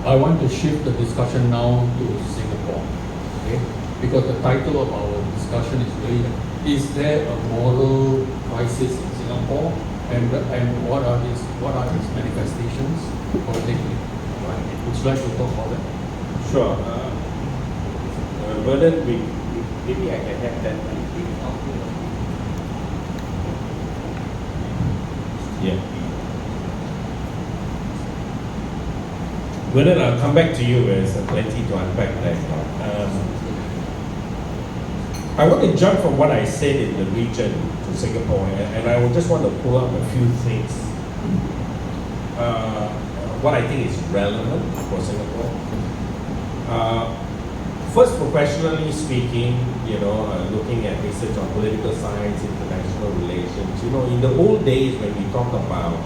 I want to shift the discussion now to Singapore, okay? Because the title of our discussion is really, is there a moral crisis in Singapore, and what are its manifestations politically? Right? Would you like to talk about that? Sure. Vernon, maybe I can have that. Yeah. Vernon, I'll come back to you. There's plenty to unpack there. I want to jump from what I said in the region to Singapore, and I just want to pull up a few things. What I think is relevant for Singapore. First, professionally speaking, looking at research on political science, international relations, in the old days when we talk about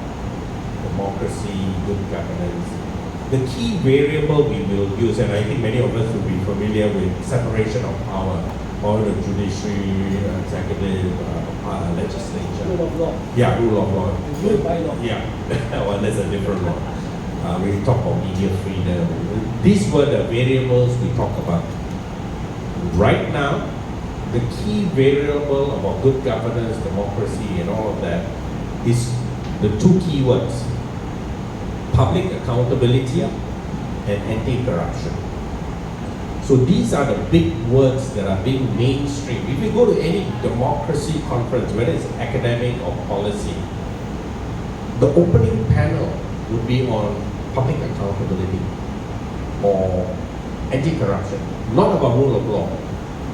democracy, good governance, the key variable we will use, and I think many of us will be familiar with separation of power, the judiciary, executive, legislature. Rule of law. Yeah, rule of law. Rule by law. Yeah, well, that's a different law. We talk about media freedom. These were the variables we talk about. Right now, the key variable about good governance, democracy, and all of that is the two key words: public accountability and anti-corruption. So these are the big words that are being mainstream. If you go to any democracy conference, whether it's academic or policy, the opening panel would be on public accountability or anti-corruption, not about rule of law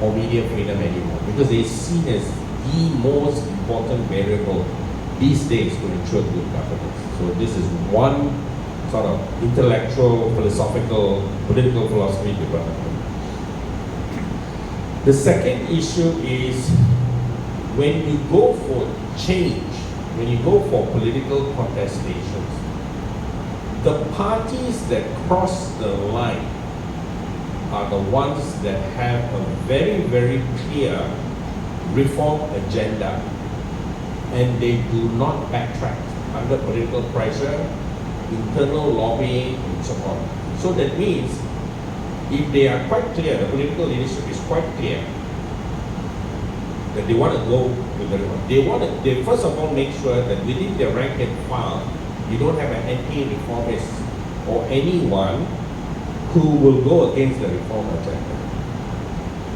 or media freedom anymore, because they're seen as the most important variable these days to ensure good governance. So this is one sort of intellectual, philosophical, political philosophy development. The second issue is when you go for change, when you go for political contestations, the parties that cross the line are the ones that have a very, very clear reform agenda, and they do not backtrack under political pressure, internal lobbying, and so on. So that means if they are quite clear, the political leadership is quite clear that they want to go with the reform. They first of all make sure that within their rank and file, you don't have an anti-reformist or anyone who will go against the reform agenda.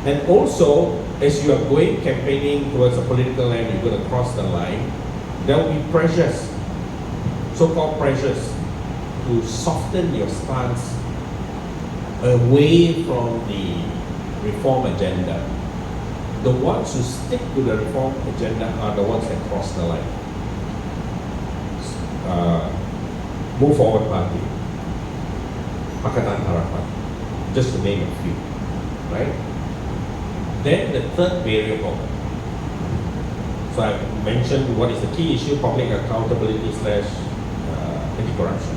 And also, as you are going campaigning towards a political end, you're going to cross the line, there will be pressures, so-called pressures, to soften your stance away from the reform agenda. The ones who stick to the reform agenda are the ones that cross the line. Move Forward Party, Pakatan Harapan, just to name a few, right? Then the third variable. So I mentioned what is the key issue: public accountability / anti-corruption.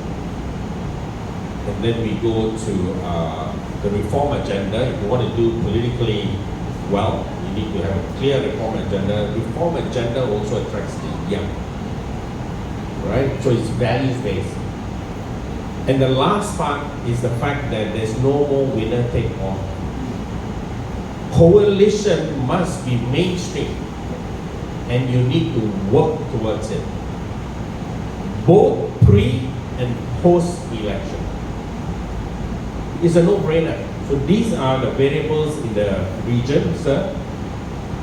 And then we go to the reform agenda. If you want to do politically well, you need to have a clear reform agenda. Reform agenda also attracts the young, right? So it's values-based. And the last part is the fact that there's no more winner take all. Coalition must be mainstream, and you need to work towards it, both pre and post-election. It's a no-brainer. So these are the variables in the region, sir,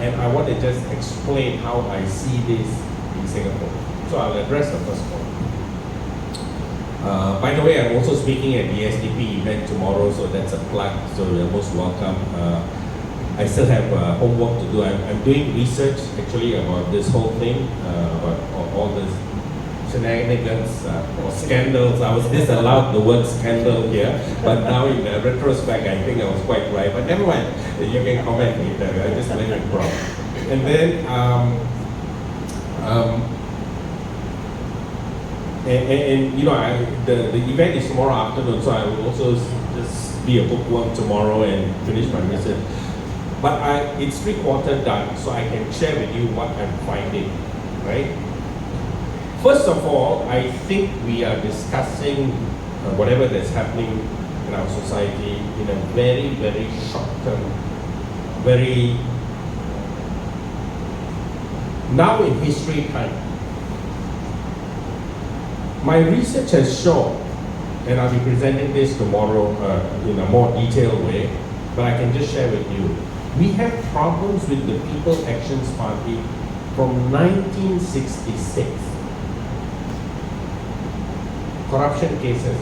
and I want to just explain how I see this in Singapore. So I'll address the first one. By the way, I'm also speaking at the SDP event tomorrow, so that's a plug, so you're most welcome. I still have homework to do. I'm doing research actually about this whole thing, about all this shenanigans or scandals. I was disallowed the word scandal here, but now in retrospect, I think I was quite right. But never mind, you can comment later. I just let it drop. And then, the event is tomorrow afternoon, so I will also just be a bookworm tomorrow and finish my research. But it's 3/4 done, so I can share with you what I'm finding, right? First of all, I think we are discussing whatever that's happening in our society in a very, very short term, very now in history time. My research has shown, and I'll be presenting this tomorrow in a more detailed way, but I can just share with you. We have problems with the People Actions Party from 1966. Corruption cases.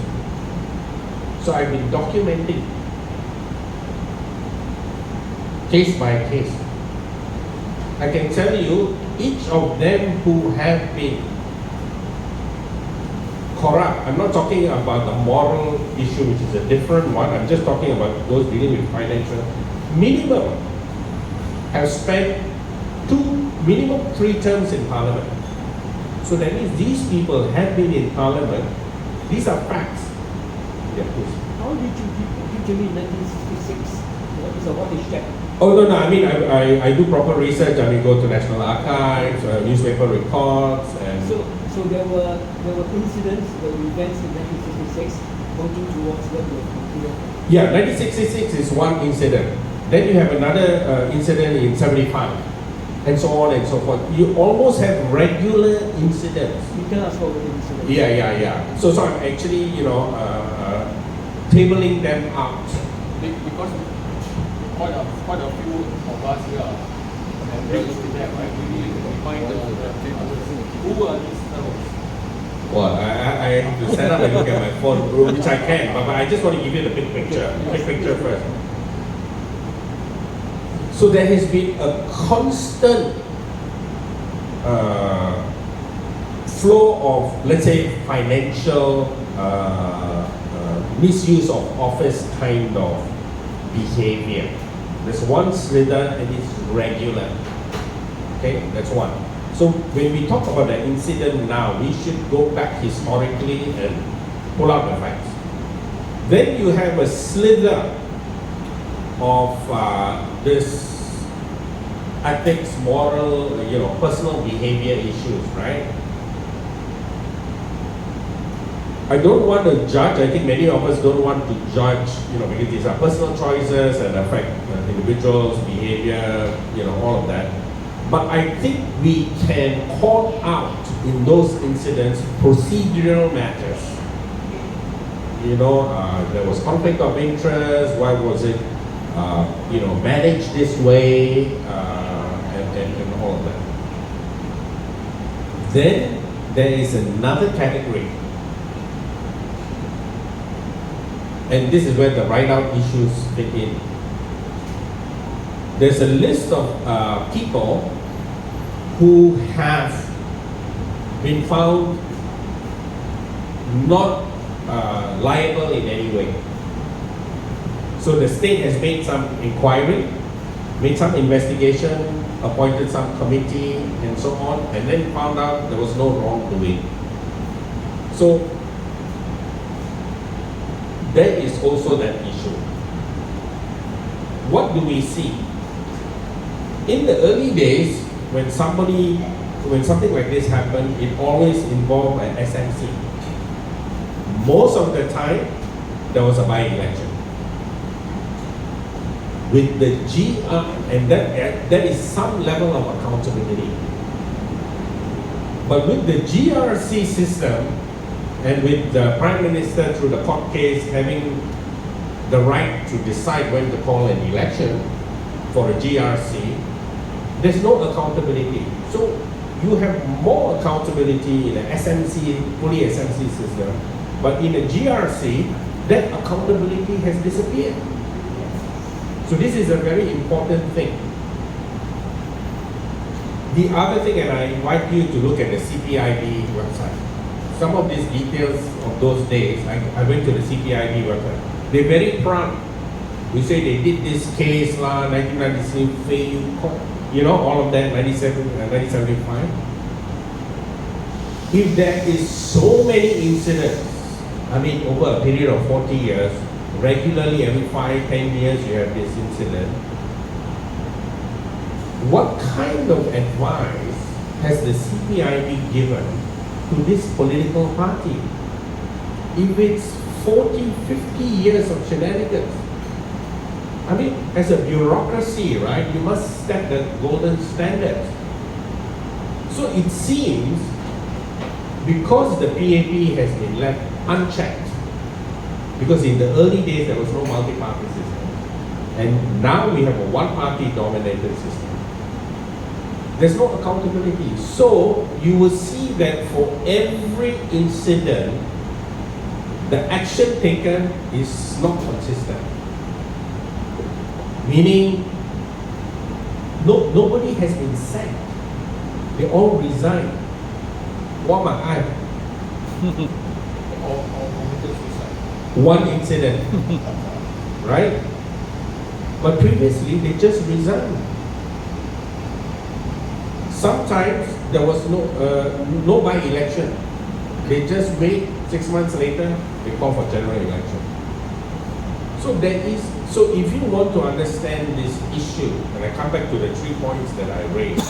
So I've been documenting case by case. I can tell you, each of them who have been corrupt, I'm not talking about the moral issue, which is a different one, I'm just talking about those dealing with financial, minimum have spent minimum 3 terms in Parliament. So that means these people have been in Parliament. These are facts. Yeah, please. How did you determine 1966? What is that? Oh no, I mean I do proper research. I mean go to National Archives, newspaper records, and So there were incidents, there were events in 1966 pointing towards what you were concluded. yeah, 1966 is one incident. Then you have another incident in 75, and so on and so forth. You almost have regular incidents. You tell us what were the incidents. Yeah. So I'm actually tabling them out. Because quite a few of us here are very used to that, right? We need to define who are these terms. Well, I have to set up and look at my phone, which I can, but I just want to give you the big picture. Big picture first. So there has been a constant flow of, let's say, financial misuse of office kind of behavior. There's one slither and it's regular. Okay, that's one. So when we talk about the incident now, we should go back historically and pull out the facts. Then you have a slither of this ethics, moral, personal behavior issues, right? I don't want to judge. I think many of us don't want to judge, because these are personal choices and affect individuals' behavior, all of that. But I think we can call out in those incidents procedural matters. There was conflict of interest. Why was it, managed this way, and all of that. Then there is another category. And this is where the write-out issues fit in. There's a list of people who have been found not liable in any way. So the state has made some inquiry, made some investigation, appointed some committee, and so on, and then found out there was no wrongdoing. So there is also that issue. What do we see? In the early days, when something like this happened, it always involved an SMC. Most of the time, there was a by-election. With the GR, and that is some level of accountability. But with the GRC system, and with the Prime Minister through the court case having the right to decide when to call an election for a GRC, there's no accountability. So you have more accountability in an SMC, fully SMC system, but in a GRC, that accountability has disappeared. So this is a very important thing. The other thing, and I invite you to look at the CPIB website. Some of these details of those days, I went to the CPIB website. They're very proud. We say they did this case, 1993, all of that, 1975. If there is so many incidents, over a period of 40 years, regularly every 5-10 years you have this incident, what kind of advice has the CPIB given to this political party? If it's 40, 50 years of shenanigans. I mean, as a bureaucracy, right, you must set the golden standard. So it seems, because the PAP has been left unchecked, because in the early days there was no multi-party system, and now we have a one-party dominated system. There's no accountability. So you will see that for every incident, the action taken is not consistent. Meaning, nobody has been sacked. They all resigned. What am I? All committed suicide. One incident, right? But previously, they just resigned. Sometimes there was no by-election. They just wait 6 months later, they call for general election. So if you want to understand this issue, and I come back to the 3 points that I raised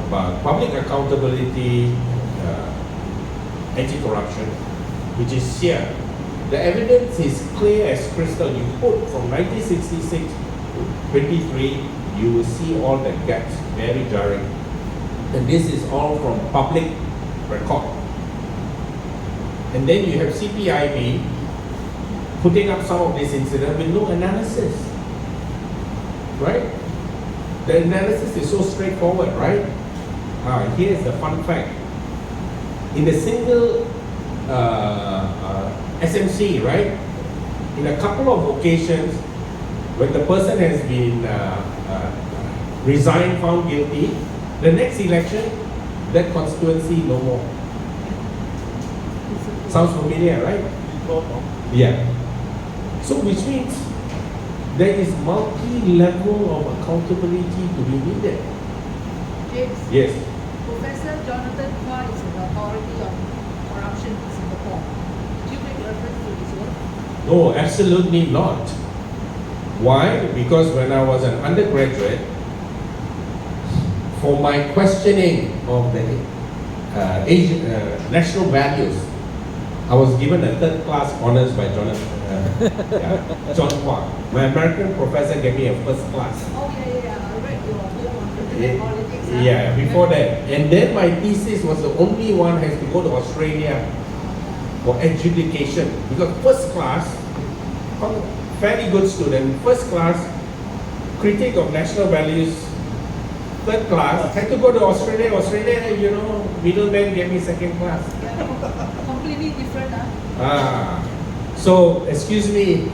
about public accountability, anti-corruption, which is here. The evidence is clear as crystal. You put from 1966 to 23, you will see all the gaps, very jarring. And this is all from public record. And then you have CPIB putting up some of this incident with no analysis, right? The analysis is so straightforward, right? Here's the fun fact. In a single SMC, right? In a couple of occasions, when the person has been resigned, found guilty, the next election, that constituency no more. Sounds familiar, right? Yeah. So which means there is multi-level of accountability to be needed. James, Yes. Professor Jonathan Hua is an authority on corruption in Singapore. Did you make reference to his work? No, absolutely not. Why? Because when I was an undergraduate, for my questioning of the national values, I was given a third-class honors by John Hua. My American professor gave me a first class. Oh, yeah. I read your book on political politics. Huh? Yeah, before that. And then my thesis was the only one has to go to Australia for adjudication. Because first class, fairly good student, first class, critic of national values, third class, had to go to Australia. Australia, middleman gave me second class. Yeah, completely different, huh? So, excuse me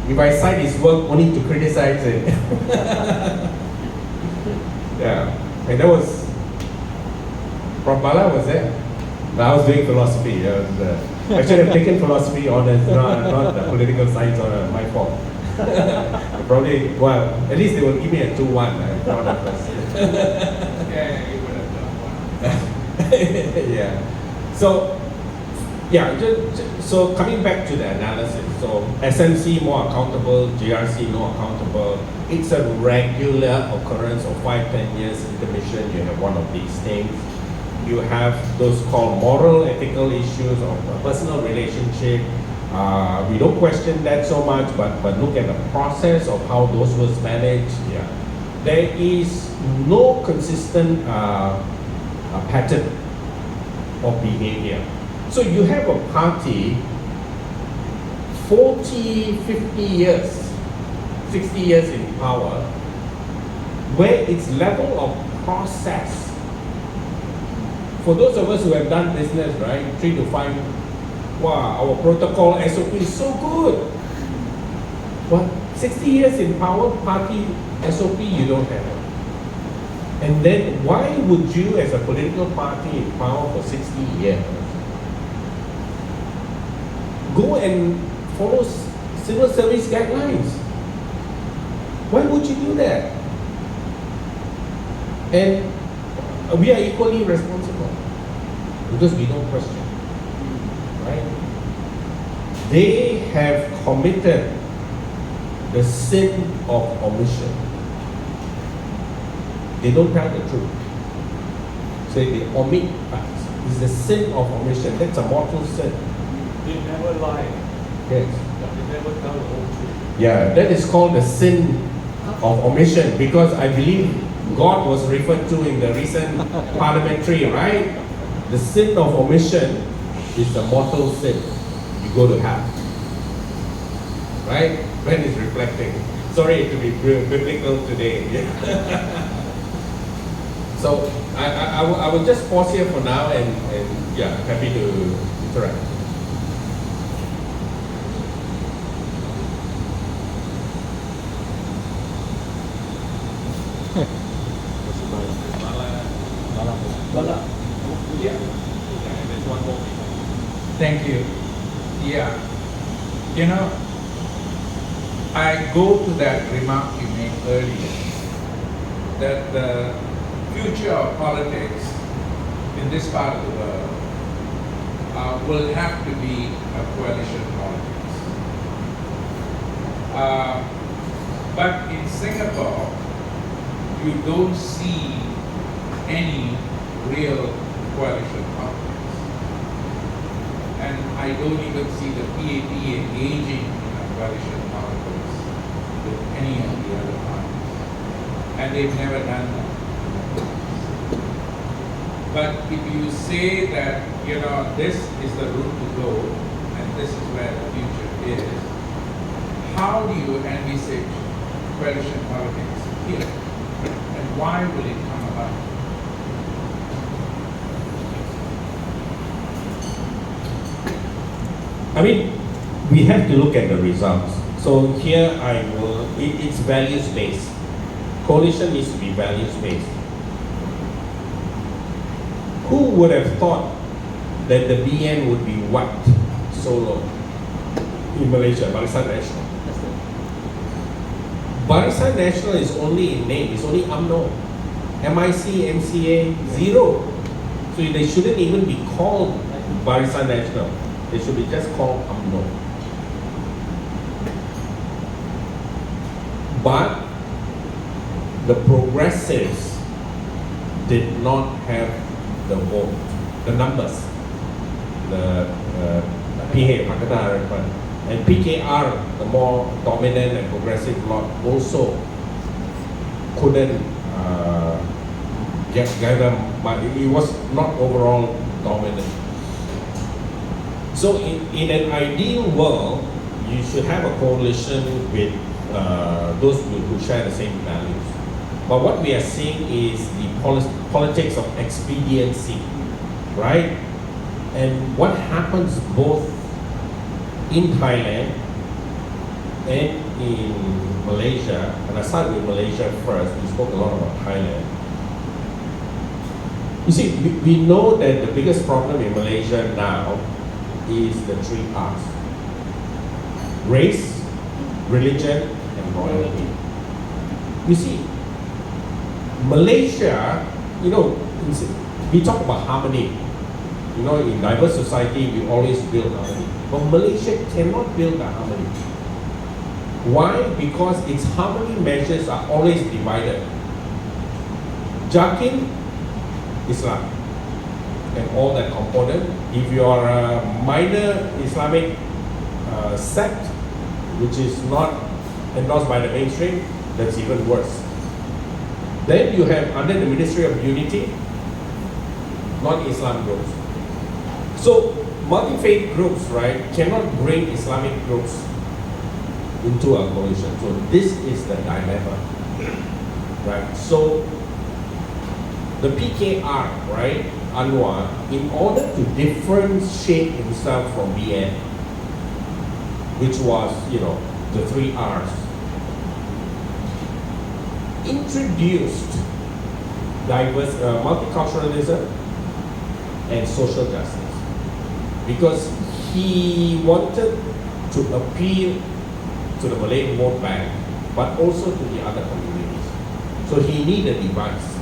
if I cite his work only to criticize it. Yeah, and that was, Prof. Bala was there. I was doing philosophy. I should have taken philosophy honors, not the political science honor, my fault. Probably, well, at least they will give me a 2-1. I'm proud of us. Yeah, you would have done one. Yeah. So, yeah, so coming back to the analysis, so SMC more accountable, GRC no accountable. It's a regular occurrence of 5-10 years intermission. You have one of these things. You have those called moral, ethical issues of a personal relationship. We don't question that so much, but look at the process of how those was managed. Yeah, there is no consistent pattern of behavior. So you have a party 40, 50 years, 60 years in power, where its level of process, for those of us who have done business, right, 3 to 5, wow, our protocol SOP is so good. What? 60 years in power, party SOP you don't have. And then why would you as a political party in power for 60 years go and follow civil service guidelines? Why would you do that? And we are equally responsible because we don't question, right? They have committed the sin of omission. They don't tell the truth. So they omit facts. It's the sin of omission. That's a mortal sin. They never lie. Yes. But they never tell the whole truth. Yeah, that is called the sin of omission, because I believe God was referred to in the recent parliamentary, right? The sin of omission is the mortal sin. You go to hell. Right? Ben is reflecting. Sorry to be biblical today. So I will just pause here for now and yeah, happy to interact. Bala. Yeah. There's one more thing. Thank you. Yeah. You know, I go to that remark you made earlier that the future of politics in this part of the world will have to be a coalition politics. But in Singapore, you don't see any real coalition politics. And I don't even see the PAP engaging in a coalition politics with any of the other parties. And they've never done that. But if you say that, you know, this is the route to go and this is where the future is, how do you envisage coalition politics here? And why will it come about? I mean, we have to look at the results. So here it's values based. Coalition needs to be values based. Who would have thought that the BN would be wiped so low in Malaysia, Barisan Nasional? Barisan Nasional is only in name, it's only UMNO. MIC, MCA, zero. So they shouldn't even be called Barisan Nasional. They should be just called UMNO. But the progressives did not have the vote, the numbers, the PH, Pakatan Harapan, and PKR, the more dominant and progressive lot, also couldn't gather money. It was not overall dominant. So in an ideal world, you should have a coalition with those who share the same values. But what we are seeing is the politics of expediency, right? And what happens both in Thailand and in Malaysia, and I start with Malaysia first, we spoke a lot about Thailand. You see, we know that the biggest problem in Malaysia now is the 3 R's. Race, religion, and royalty. You see, Malaysia, you know, we talk about harmony. You know, in diverse society, we always build harmony. But Malaysia cannot build the harmony. Why? Because its harmony measures are always divided. Jakin, Islam, and all that component. If you are a minor Islamic sect, which is not endorsed by the mainstream, that's even worse. Then you have under the Ministry of Unity, non-Islam groups. So multi-faith groups, right, cannot bring Islamic groups into a coalition. So this is the dilemma, right? So the PKR, right, Anwar, in order to differentiate himself from BN, which was, you know, the 3 R's, introduced diverse multiculturalism and social justice, because he wanted to appeal to the Malay vote bank, but also to the other communities. So he needed a device.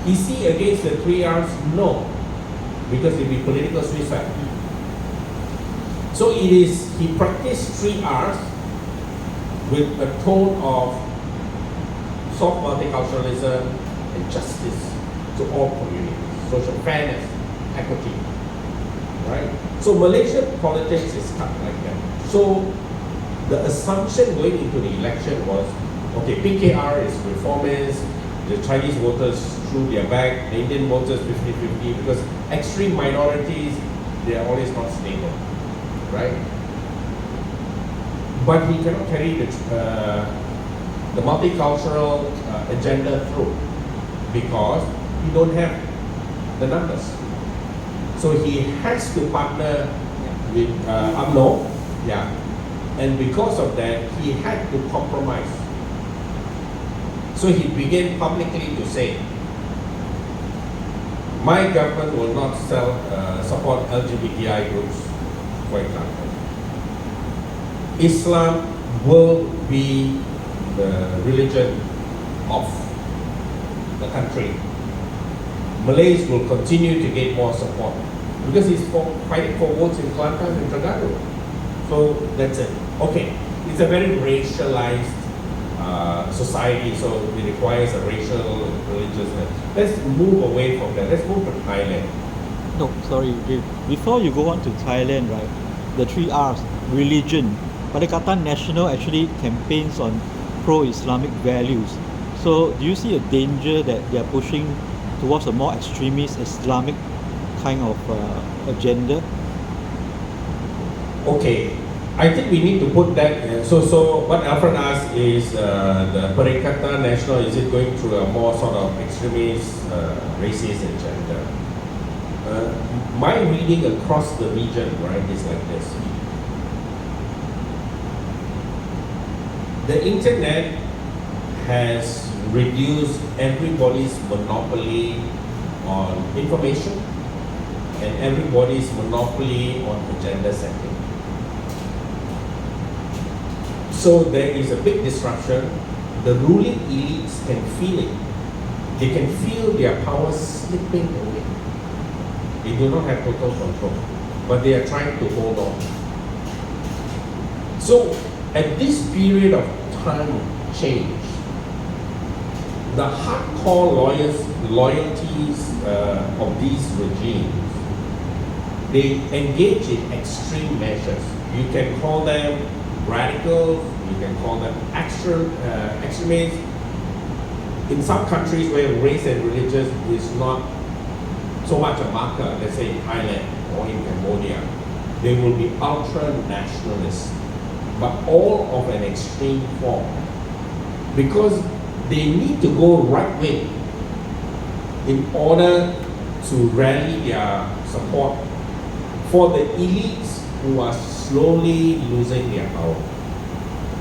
Is he against the 3 R's? No, because it would be political suicide. So he practiced 3 R's with a tone of soft multiculturalism and justice to all communities, social fairness, equity. right? So Malaysian politics is cut like that. So the assumption going into the election was, okay, PKR is reformist, the Chinese voters threw their back, the Indian voters 50-50, because extreme minorities, they are always not stable, right? But he cannot carry the multicultural agenda through because he don't have the numbers. So he has to partner with UMNO, yeah, and because of that, he had to compromise. So he began publicly to say, my government will not support LGBTI groups, for example. Islam will be the religion of the country. Malays will continue to get more support because he's fighting for votes in Kelantan and Terengganu. So that's it. Okay, it's a very racialized society, so it requires a racial religiousness. Let's move away from that. Let's move to Thailand. No, sorry. Before you go on to Thailand, right, the 3 R's, religion. Pakatan National actually campaigns on pro-Islamic values. So do you see a danger that they are pushing towards a more extremist Islamic kind of agenda? Okay, I think we need to put that. So what Alfred asked is the Perikatan National, is it going through a more sort of extremist, racist agenda? My reading across the region, right, is like this. The internet has reduced everybody's monopoly on information and everybody's monopoly on agenda setting. So there is a big disruption. The ruling elites can feel it. They can feel their power slipping away. They do not have total control, but they are trying to hold on. So at this period of time change, the hardcore loyalties of these regimes, they engage in extreme measures. You can call them radicals, you can call them extremists. In some countries where race and religion is not so much a marker, let's say in Thailand or in Cambodia, they will be ultra-nationalists, but all of an extreme form, because they need to go right-wing in order to rally their support for the elites who are slowly losing their power.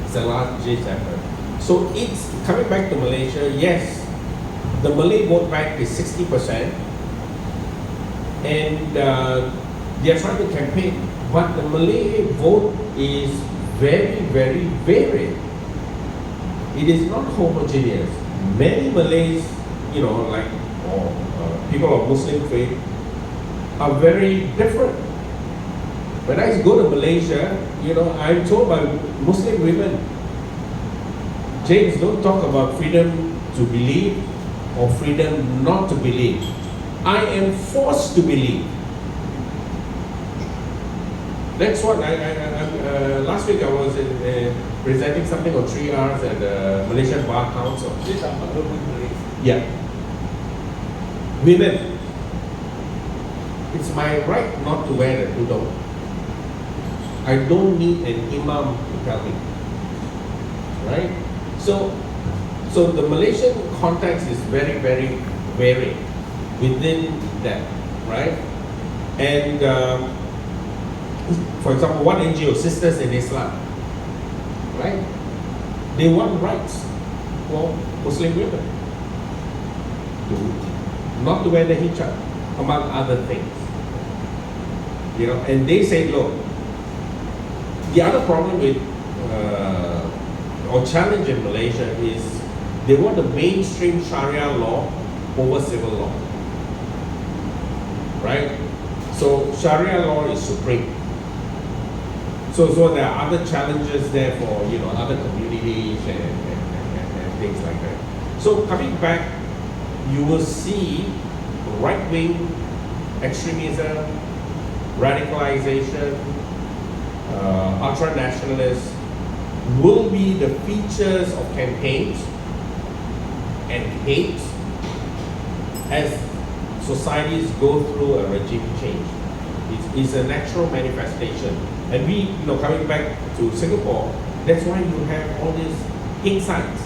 It's a large effort. So it's coming back to Malaysia. Yes, the Malay vote bank is 60%, and they are trying to campaign, but the Malay vote is very, very varied. It is not homogeneous. Many Malays, like people of Muslim faith, are very different. When I go to Malaysia, I'm told by Muslim women, James, don't talk about freedom to believe or freedom not to believe. I am forced to believe. That's what last week I was presenting something on 3 R's at the Malaysian Bar Council. These are urban Malays. Yeah. Women, it's my right not to wear the tudung. I don't need an imam to tell me. Right? So the Malaysian context is very, very varied within that, right? And for example, one NGO, Sisters in Islam, right? They want rights for Muslim women not to wear the hijab, among other things. And they say, look, the other problem with or challenge in Malaysia is they want the mainstream Sharia law over civil law, right? So Sharia law is supreme. So there are other challenges there for other communities and things like that. So coming back, you will see right-wing extremism, radicalization, ultra-nationalists will be the features of campaigns and hate as societies go through a regime change. It's a natural manifestation. And we, coming back to Singapore, that's why you have all these insights,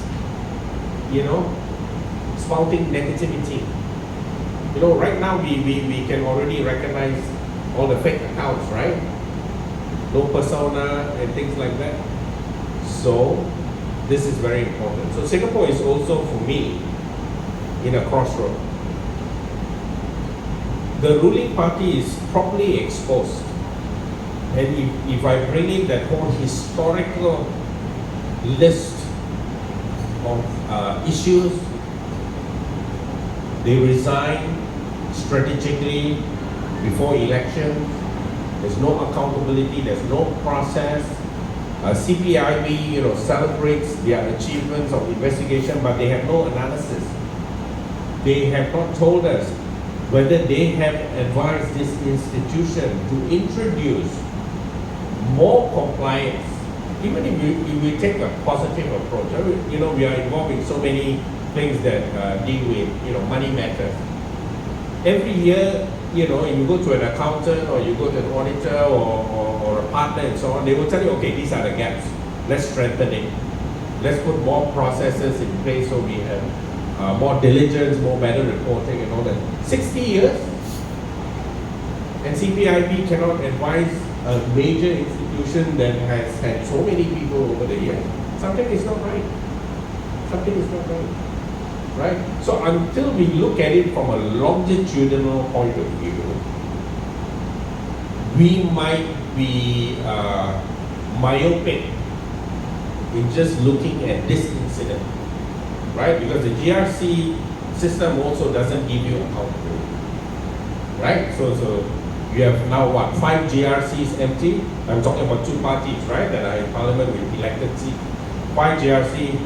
spouting negativity. Right now we can already recognize all the fake accounts, right? No persona and things like that. So this is very important. So Singapore is also, for me, in a crossroad. The ruling party is properly exposed. And if I bring in that whole historical list of issues, they resign strategically before elections. There's no accountability, there's no process. CPIB, celebrates their achievements of investigation, but they have no analysis. They have not told us whether they have advised this institution to introduce more compliance. Even if we take a positive approach, we are involved in so many things that deal with, money matters. Every year, if you go to an accountant or you go to an auditor or a partner and so on, they will tell you, okay, these are the gaps. Let's strengthen it. Let's put more processes in place so we have more diligence, more better reporting and all that. 60 years, and CPIB cannot advise a major institution that has had so many people over the years. Something is not right. Something is not right. Right? So until we look at it from a longitudinal point of view, we might be myopic in just looking at this incident, right? Because the GRC system also doesn't give you accountability, right? So you have now 5 GRCs empty. I'm talking about 2 parties, right, that are in parliament with elected seats. 5 GRC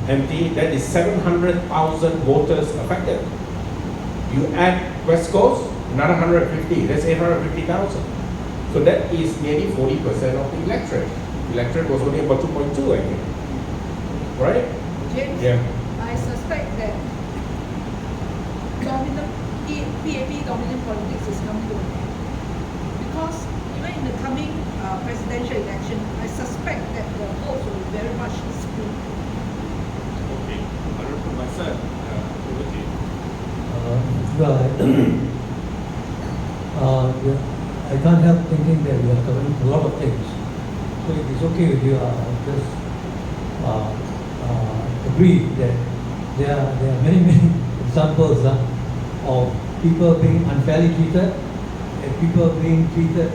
empty, that is 700,000 voters affected. You add West Coast, another 150, that's 850,000. So that is nearly 40% of the electorate. Electorate was only about 2.2, I think. Right? James, Yeah. I suspect that PAP dominant politics is coming to an end. Because even in the coming presidential election, I suspect that the votes will be very much split. Okay. I don't know my son. Okay. I can't help thinking that we are covering a lot of things. So if it's okay with you, I'll just agree that there are many examples of people being unfairly treated and people being treated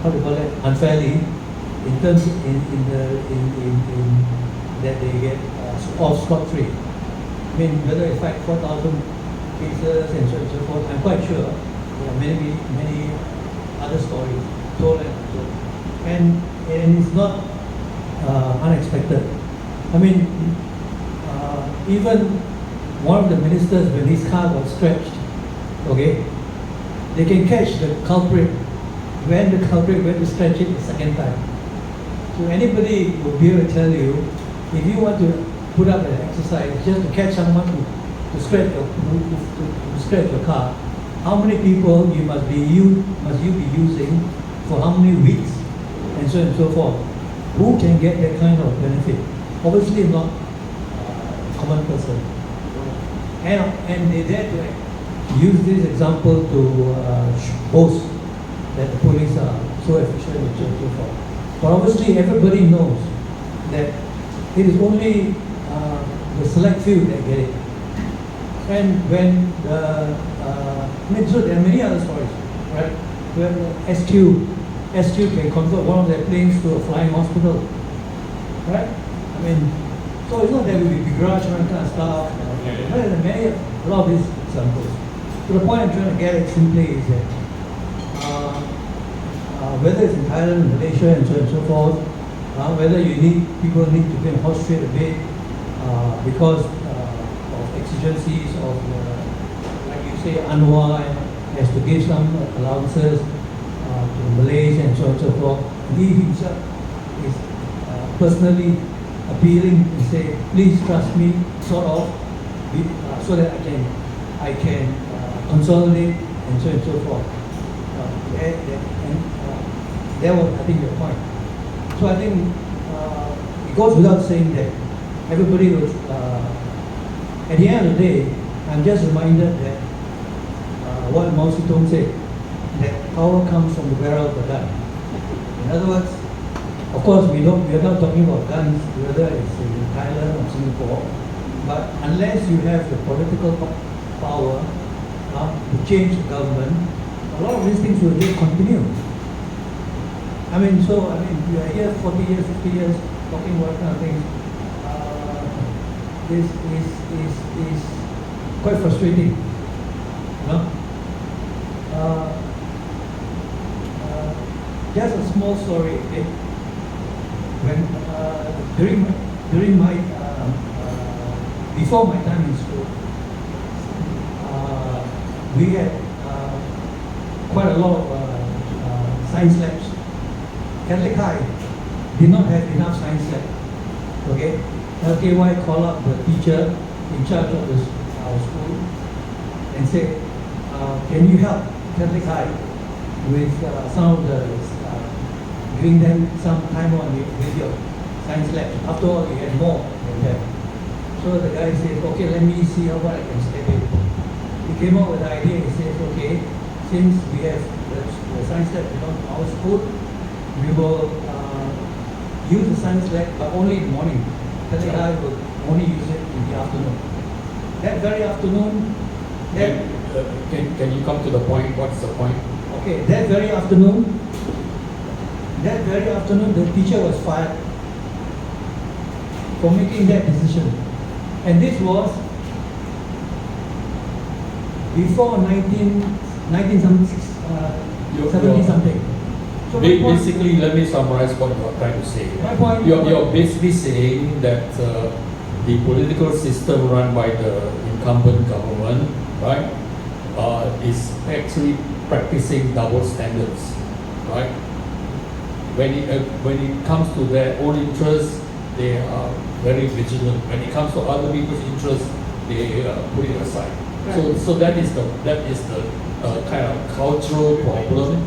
how do you call it, unfairly in terms in that they get off scot-free. I mean, whether it's like 4,000 cases and so on and so forth, I'm quite sure there are many other stories told and untold. And it's not unexpected. I mean, even one of the ministers, when his car was stretched, okay, they can catch the culprit when the culprit went to stretch it the second time. So anybody will be able to tell you, if you want to put up an exercise just to catch someone to stretch your car, how many people you must you be using for how many weeks, and so on and so forth. Who can get that kind of benefit? Obviously not a common person. And they dare to use this example to boast that the police are so efficient and so on and so forth. But obviously everybody knows that it is only the select few that get it. And when so there are many other stories, right? When SQ can convert one of their planes to a flying hospital, right? I mean, so it's not that we begrudge that kind of stuff. There are a lot of these examples. So the point I'm trying to get at simply is that whether it's in Thailand, Malaysia, and so on and so forth, whether people need to be on horse trade a bit because of exigent agencies of, like you say, Anwar has to give some allowances to Malaysia and so on and so forth. And he himself is personally appealing and say, please trust me, sort of, so that I can consolidate and so on and so forth. That was, I think, your point. So I think it goes without saying that everybody was, at the end of the day, I'm just reminded that what Mao Zedong said, that power comes from the barrel of the gun. In other words, of course, we are not talking about guns, whether it's in Thailand or Singapore, but unless you have the political power to change the government, a lot of these things will just continue. I mean, we are here 40 years, 50 years, talking about kind of things. This is quite frustrating. You know? Just a small story, okay? When during my before my time in school, we had quite a lot of science labs. Catholic High did not have enough science lab. Okay, LKY called up the teacher in charge of our school and said, "Can you help Catholic High with some of the giving them some time on with your science lab? After all, you had more than that." So the guy said, "Okay, let me see what I can step in." He came up with the idea. He says, "Okay, since we have the science lab in our school, we will use the science lab, but only in the morning. Catholic High will only use it in the afternoon." That very afternoon, Can you come to the point? What's the point? okay, that very afternoon, the teacher was fired for making that decision. And this was before 70 something. So my point- Basically, let me summarize what you are trying to say. My point- You're basically saying that the political system run by the incumbent government, right, is actually practicing double standards, right? When it comes to their own interests, they are very vigilant. When it comes to other people's interests, they put it aside. Right. So that is the kind of cultural problem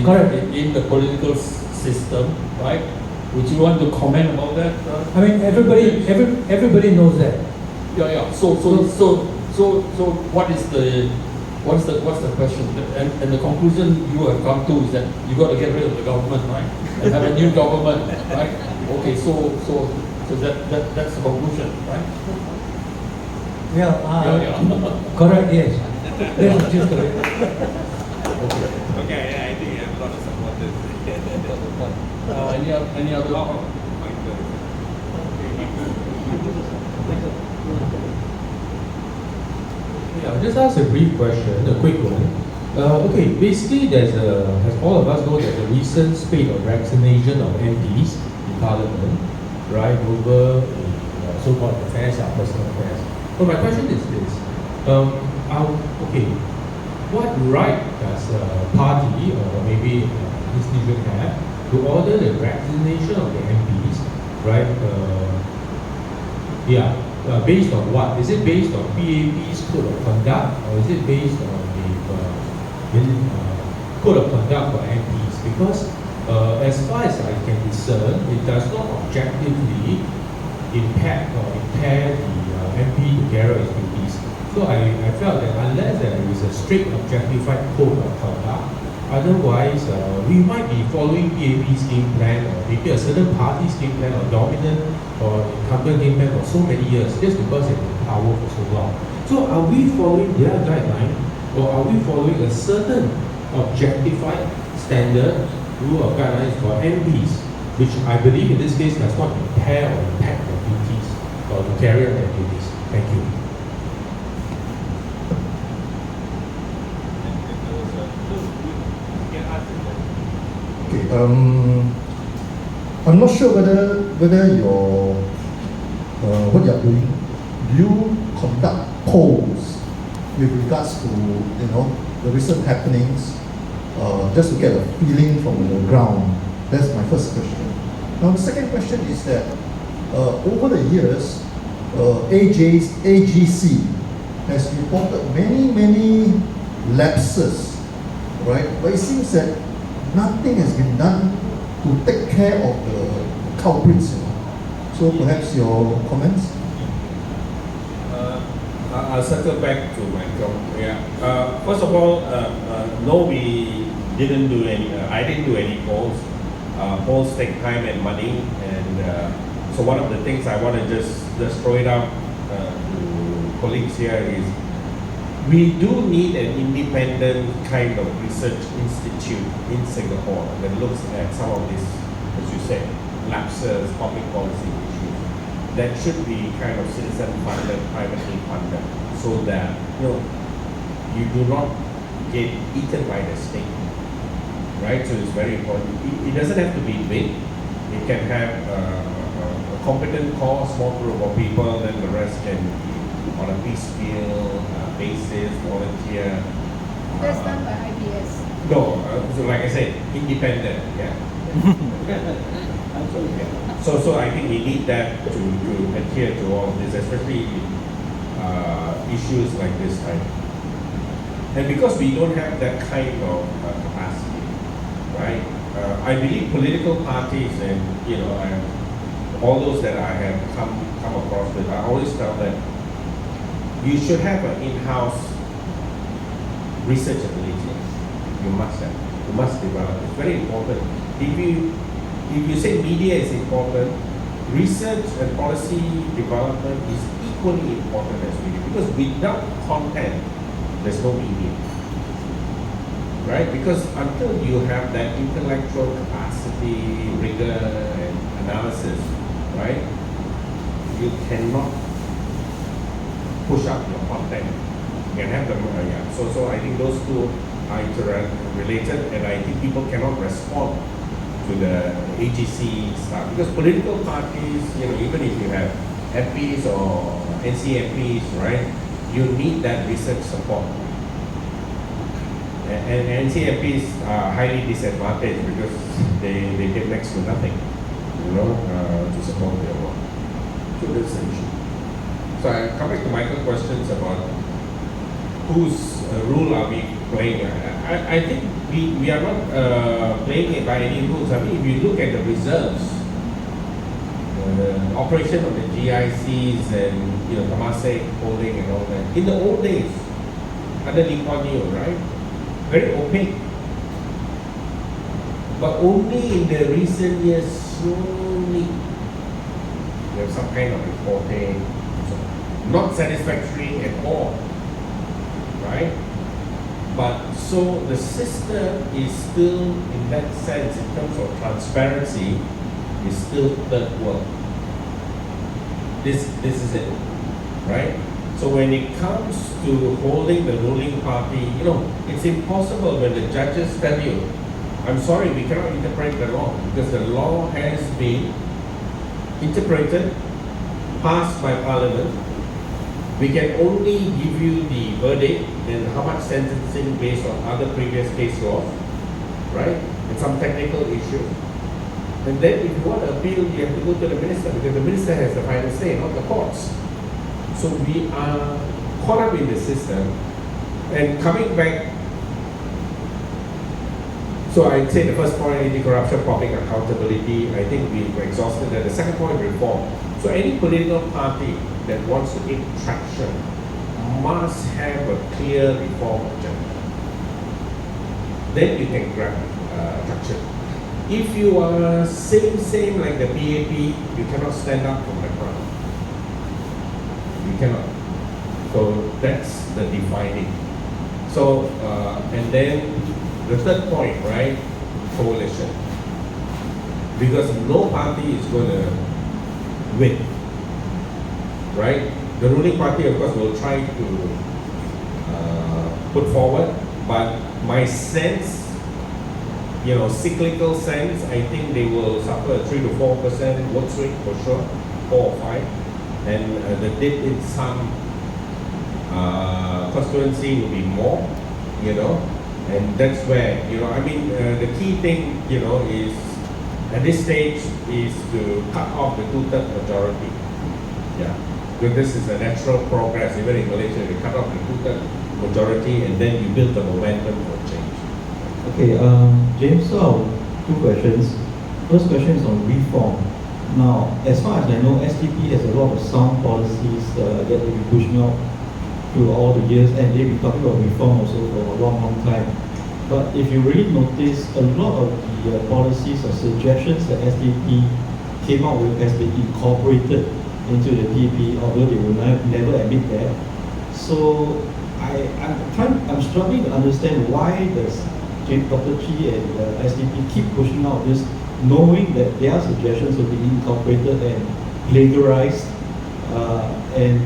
Correct. in the political system, right? Would you want to comment about that? I mean, everybody knows that. Yeah. So what's the question? And the conclusion you have come to is that you got to get rid of the government, right? And have a new government, right? Okay, so that's the conclusion, right? Yeah, Yeah. correct, yes. That's just correct. Okay, I think I'm not a supporter. Any other? Yeah, I'll just ask a brief question, a quick one. Okay, basically as all of us know, there's a recent spate of vaccination of MPs in Parliament, right, over so-called affairs, personal affairs. But my question is this, what right does a party or maybe institution have to order the vaccination of the MPs, right? Based on what? Is it based on PAP's code of conduct, or is it based on the code of conduct for MPs? Because as far as I can discern, it does not objectively impact or impair the MP to carry out his duties. So I felt that unless there is a strict objectified code of conduct, otherwise we might be following PAP's game plan, or maybe a certain party's game plan, or dominant or incumbent game plan for so many years, just because they've been in power for so long. So are we following their guideline, or are we following a certain objectified standard rule or guidelines for MPs, which I believe in this case does not impair or impact their duties or to carry out their duties? Thank you. Okay, I'm not sure whether your what you are doing, do you conduct polls with regards to the recent happenings, just to get a feeling from the ground? That's my first question. Now the second question is that over the years, AGC has reported many lapses, right? But it seems that nothing has been done to take care of the culprits. So perhaps your comments? I'll circle back to my comment. Yeah. First of all, no, we didn't do any. I didn't do any polls. Polls take time and money, and so one of the things I want to just throw it out to colleagues here is we do need an independent kind of research institute in Singapore that looks at some of these, as you said, lapses, public policy issues. That should be kind of citizen funded, privately funded, so that you do not get eaten by the state. Right, so it's very important. It doesn't have to be big. It can have a competent core, small group of people, then the rest can be on a piecemeal basis, volunteer. That's done by IBS. No, so like I said, independent. Yeah. So I think we need that to adhere to all of this, especially issues like this time. And because we don't have that kind of capacity, right? I believe political parties and all those that I have come across with, I always tell them you should have an in-house research ability. You must have. You must develop. It's very important. If you say media is important, research and policy development is equally important as media, because without content, there's no media. Right? Because until you have that intellectual capacity, rigor, and analysis, right, you cannot push up your content. You can have them, yeah. So I think those two are interrelated, and I think people cannot respond to the AGC stuff, because political parties, even if you have MPs or NCMPs, right, you need that research support. And NCMPs are highly disadvantaged because they get next to nothing, to support their work. So that's the issue. So I come back to Michael's questions about whose role are we playing. I think we are not playing it by any rules. I mean, if you look at the reserves, the operation of the GICs and Temasek holding and all that, in the old days, under Lee Kuan Yew, right? Very opaque. But only in the recent years, slowly, there's some kind of reporting, not satisfactory at all, right? But so the system is still, in that sense, in terms of transparency, is still third world. This is it, right? So when it comes to holding the ruling party, it's impossible when the judges tell you, I'm sorry, we cannot interpret the law, because the law has been interpreted, passed by Parliament. We can only give you the verdict and how much sentencing based on other previous case laws, right? And some technical issues. And then if you want to appeal, you have to go to the minister, because the minister has the final say, not the courts. So we are caught up in the system. And coming back, so I'd say the first point, anti-corruption, public accountability, I think we've exhausted that. The second point, reform. So any political party that wants to get traction must have a clear reform agenda. Then you can grab traction. If you are same like the PAP, you cannot stand up from the ground. You cannot. So that's the defining. So, and then the third point, right? Coalition. Because no party is going to win, right? The ruling party, of course, will try to put forward, but my sense, cyclical sense, I think they will suffer a 3 to 4% vote swing for sure, 4 or 5, and the dip in some constituency will be more, you know, and that's where, you know, I mean, the key thing, you know, is at this stage is to cut off the two-third majority. Yeah, because this is a natural progress. Even in Malaysia, they cut off the two-third majority and then you build the momentum for change. Okay, James, so two questions. First question is on reform. Now, as far as I know, SDP has a lot of sound policies that they've been pushing out through all the years, and they've been talking about reform also for a long, long time. But if you really notice, a lot of the policies or suggestions that SDP came out with has been incorporated into the PAP, although they will never admit that. So I'm struggling to understand why does Dr. Chi and SDP keep pushing out this, knowing that their suggestions will be incorporated and plagiarized, and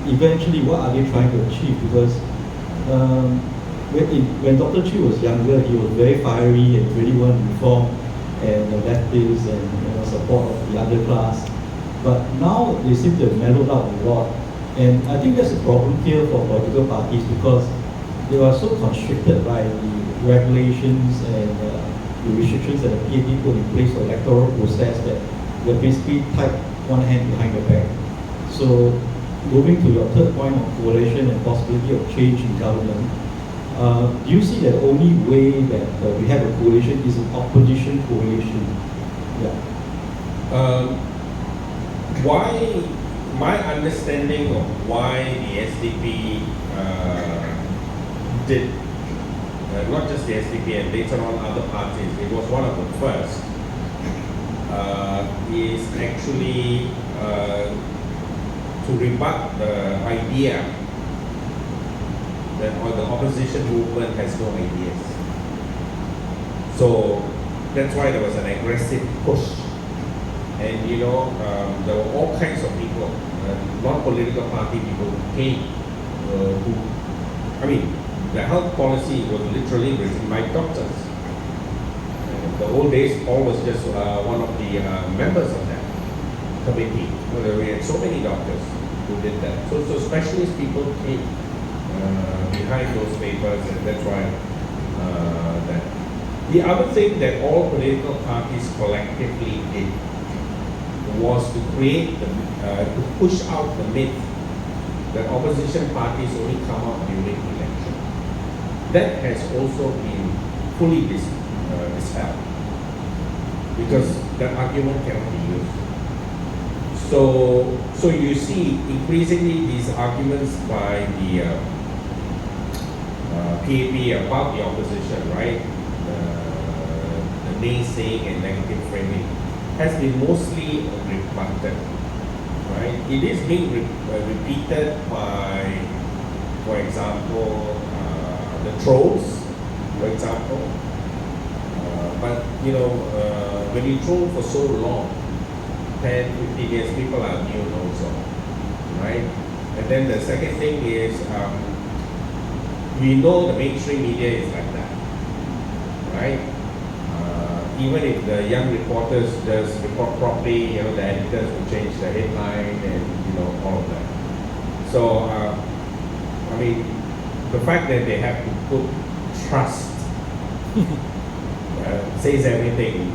eventually what are they trying to achieve? Because when Dr. Chi was younger, he was very fiery and really wanted reform and the leftists and support of the underclass. But now they seem to have mellowed out a lot. And I think that's a problem here for political parties because they are so constricted by the regulations and the restrictions that the PAP put in place for electoral process that they're basically tied one hand behind the back. So moving to your third point of coalition and possibility of change in government, do you see that the only way that we have a coalition is an opposition coalition? Yeah. Why, my understanding of why the SDP did, not just the SDP and later on other parties, it was one of the first, is actually to rebut the idea that the opposition movement has no ideas. So that's why there was an aggressive push. And you know, there were all kinds of people, non-political party people who came, I mean, the health policy was literally written by doctors. In the old days, Paul was just one of the members of that committee. Well, we had so many doctors who did that. So specialist people came behind those papers, and that's why that. The other thing that all political parties collectively did was to create to push out the myth that opposition parties only come out during election. That has also been fully dispelled because that argument cannot be used. So you see increasingly these arguments by the PAP about the opposition, right? The naysaying and negative framing has been mostly rebutted, right? It is being repeated by, for example, the trolls, for example. But you know, when you troll for so long, 10, 15 years, people are immune also, right? And then the second thing is, we know the mainstream media is like that, right? Even if the young reporters just report properly, you know, the editors will change the headline and, you know, all of that. So, I mean, the fact that they have to put trust says everything.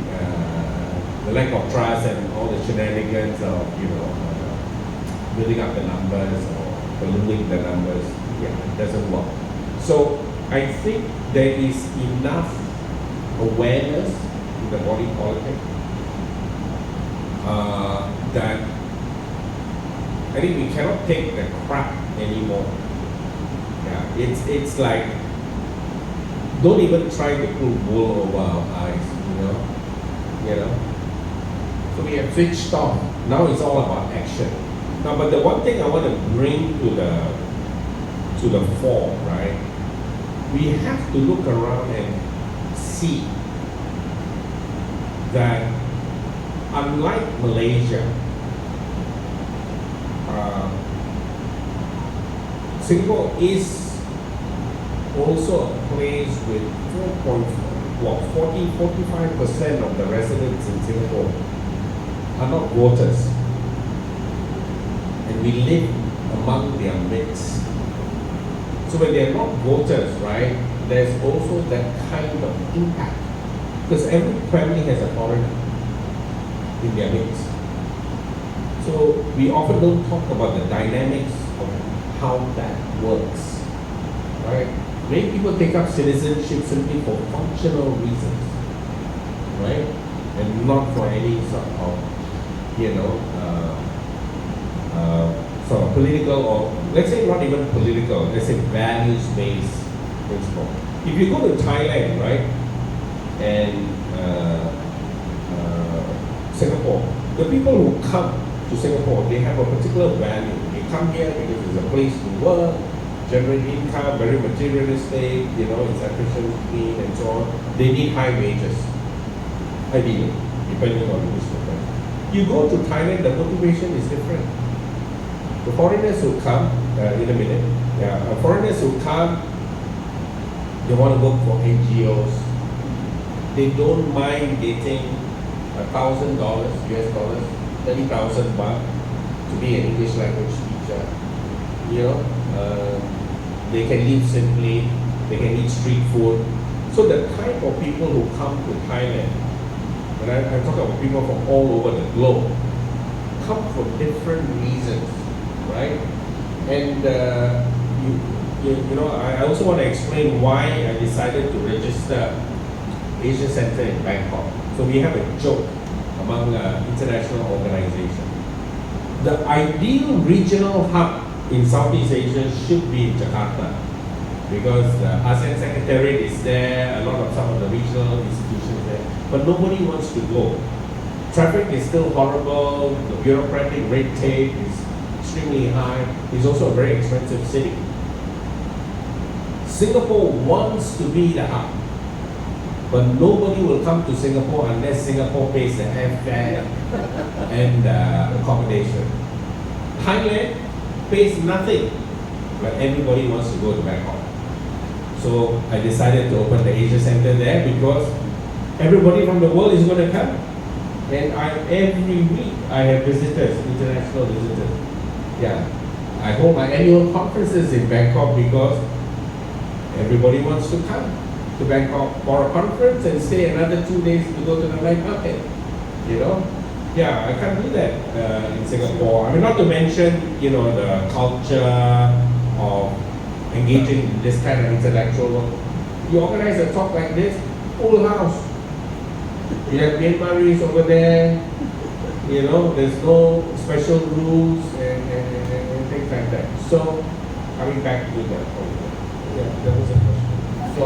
The lack of trust and all the shenanigans of, you know, building up the numbers or ballooning the numbers, yeah, it doesn't work. So, I think there is enough awareness in the body politic that I think we cannot take the crap anymore. Yeah, it's like, don't even try to pull wool over our eyes, you know. So we have switched off. Now it's all about action. Now, but the one thing I want to bring to the fore, right? We have to look around and see that unlike Malaysia, Singapore is also a place with 45% of the residents in Singapore are not voters. And we live among their midst. So when they are not voters, right, there's also that kind of impact. Because every family has a foreigner in their midst. So we often don't talk about the dynamics of how that works, right? Many people take up citizenship simply for functional reasons, right? And not for any sort of, sort of political, or let's say not even political, let's say values-based principle. If you go to Thailand, right, and Singapore, the people who come to Singapore, they have a particular value. They come here because it's a place to work, generate income, very materialistic, it's efficient, clean, and so on. They need high wages, ideally, depending on which country. You go to Thailand, the motivation is different. The foreigners who come, in a minute, foreigners who come, they want to work for NGOs. They don't mind getting $1,000 US dollars, 30,000 baht to be an English language teacher. They can live simply, they can eat street food. So the type of people who come to Thailand, when I'm talking about people from all over the globe, come for different reasons, right? And I also want to explain why I decided to register Asia Center in Bangkok. So we have a joke among international organizations. The ideal regional hub in Southeast Asia should be in Jakarta, because the ASEAN Secretariat is there, a lot of some of the regional institutions there, but nobody wants to go. Traffic is still horrible, the bureaucratic red tape is extremely high, it's also a very expensive city. Singapore wants to be the hub, but nobody will come to Singapore unless Singapore pays the airfare and accommodation. Thailand pays nothing, but everybody wants to go to Bangkok. So I decided to open the Asia Center there because everybody from the world is going to come. And every week I have visitors, international visitors. Yeah, I hold my annual conferences in Bangkok because everybody wants to come to Bangkok for a conference and stay another 2 days to go to the night market. Yeah, I can't do that in Singapore. I mean, not to mention, the culture of engaging in this kind of intellectual work. You organize a talk like this, full house. You have Myanmaris over there, there's no special rules and things like that. So, coming back to that point, that was a